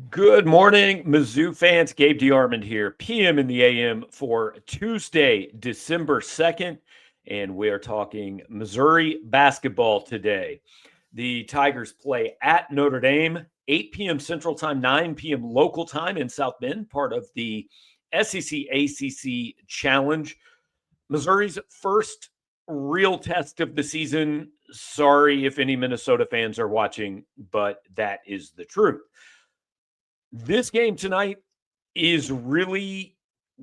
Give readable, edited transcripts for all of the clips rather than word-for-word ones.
Good morning, Mizzou fans. Gabe DeArmond here, PM in the AM for Tuesday, December 2nd. And we are talking Missouri basketball today. The Tigers play at Notre Dame, 8 p.m. Central Time, 9 p.m. local time in South Bend, part of the SEC ACC Challenge. Missouri's first real test of the season. Sorry if any Minnesota fans are watching, but that is the truth. This game tonight is really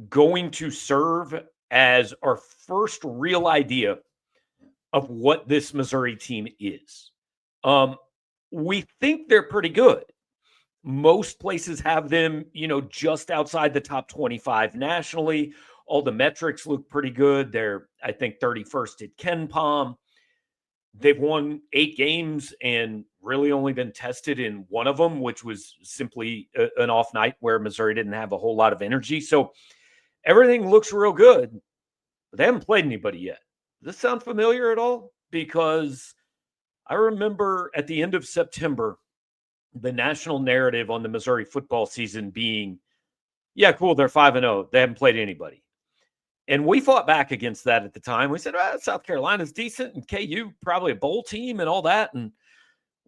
going to serve as our first real idea of what this Missouri team is. Um, we think they're pretty good. Most places have them, just outside the top 25 nationally. All the metrics look pretty good. They're, I think, 31st at Ken Palm. They've won 8 games and really only been tested in one of them, which was simply an off night where Missouri didn't have a whole lot of energy. So everything looks real good, but they haven't played anybody yet. Does this sound familiar at all? Because I remember at the end of September, the national narrative on the Missouri football season being, yeah, cool, they're 5-0. They haven't played anybody. And we fought back against that at the time. We said, South Carolina's decent and KU probably a bowl team and all that. And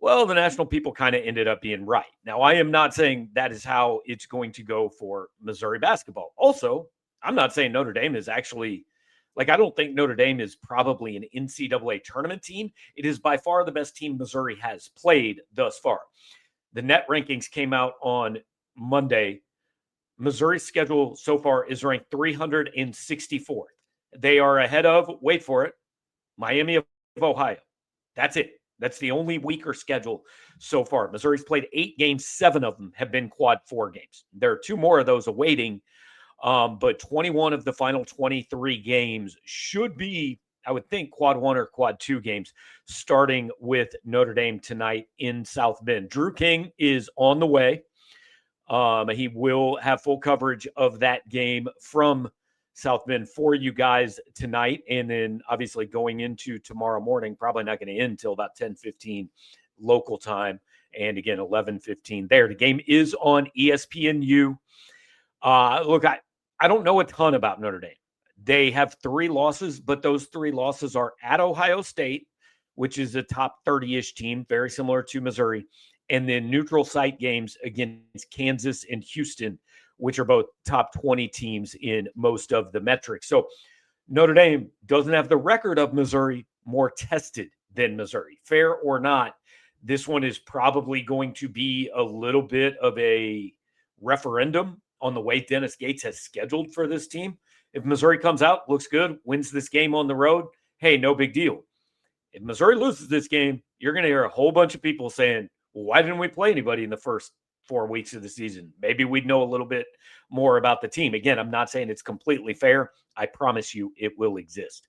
well, the national people kind of ended up being right. Now, I am not saying that is how it's going to go for Missouri basketball. Also, I'm not saying Notre Dame is actually I don't think Notre Dame is probably an NCAA tournament team. It is by far the best team Missouri has played thus far. The net rankings came out on Monday. Missouri's schedule so far is ranked 364th. They are ahead of, wait for it, Miami of Ohio. That's it. That's the only weaker schedule so far. Missouri's played 8 games. 7 of them have been quad 4 games. There are 2 more of those awaiting, but 21 of the final 23 games should be, I would think, quad 1 or quad 2 games, starting with Notre Dame tonight in South Bend. Drew King is on the way. He will have full coverage of that game from South Bend for you guys tonight. And then obviously going into tomorrow morning, probably not going to end until about 10:15 local time. And again, 11:15 there. The game is on ESPNU. Look, I don't know a ton about Notre Dame. They have 3 losses, but those 3 losses are at Ohio State, which is a top 30-ish team, very similar to Missouri, and then neutral site games against Kansas and Houston, which are both top 20 teams in most of the metrics. So Notre Dame doesn't have the record of Missouri, more tested than Missouri. Fair or not, this one is probably going to be a little bit of a referendum on the way Dennis Gates has scheduled for this team. If Missouri comes out, looks good, wins this game on the road, hey, no big deal. If Missouri loses this game, you're going to hear a whole bunch of people saying, well, why didn't we play anybody in the first 4 weeks of the season? Maybe we'd know a little bit more about the team. Again, I'm not saying it's completely fair. I promise you it will exist.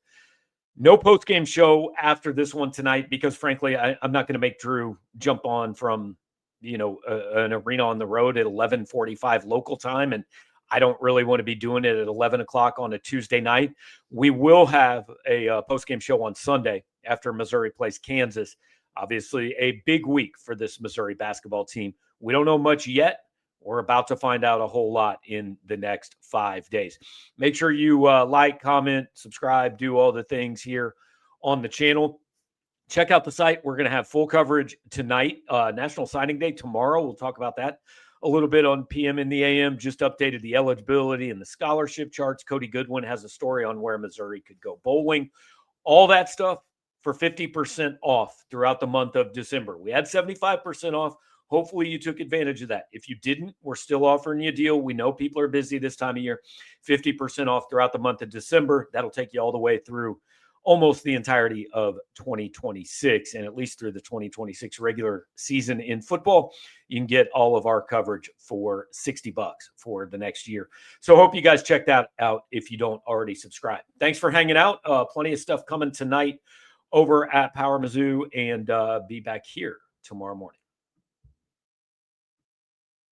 No post-game show after this one tonight because, frankly, I'm not going to make Drew jump on from, an arena on the road at 11:45 local time, and I don't really want to be doing it at 11 o'clock on a Tuesday night. We will have a post-game show on Sunday after Missouri plays Kansas. Obviously, a big week for this Missouri basketball team. We don't know much yet. We're about to find out a whole lot in the next 5 days. Make sure you like, comment, subscribe, do all the things here on the channel. Check out the site. We're going to have full coverage tonight. National Signing Day tomorrow. We'll talk about that a little bit on PM in the AM. Just updated the eligibility and the scholarship charts. Cody Goodwin has a story on where Missouri could go bowling. All that stuff for 50% off throughout the month of December. We had 75% off. Hopefully you took advantage of that. If you didn't, we're still offering you a deal. We know people are busy this time of year. 50% off throughout the month of December. That'll take you all the way through almost the entirety of 2026 and at least through the 2026 regular season in football. You can get all of our coverage for $60 for the next year. So hope you guys check that out if you don't already subscribe. Thanks for hanging out. Plenty of stuff coming tonight over at Power Mizzou, and be back here tomorrow morning.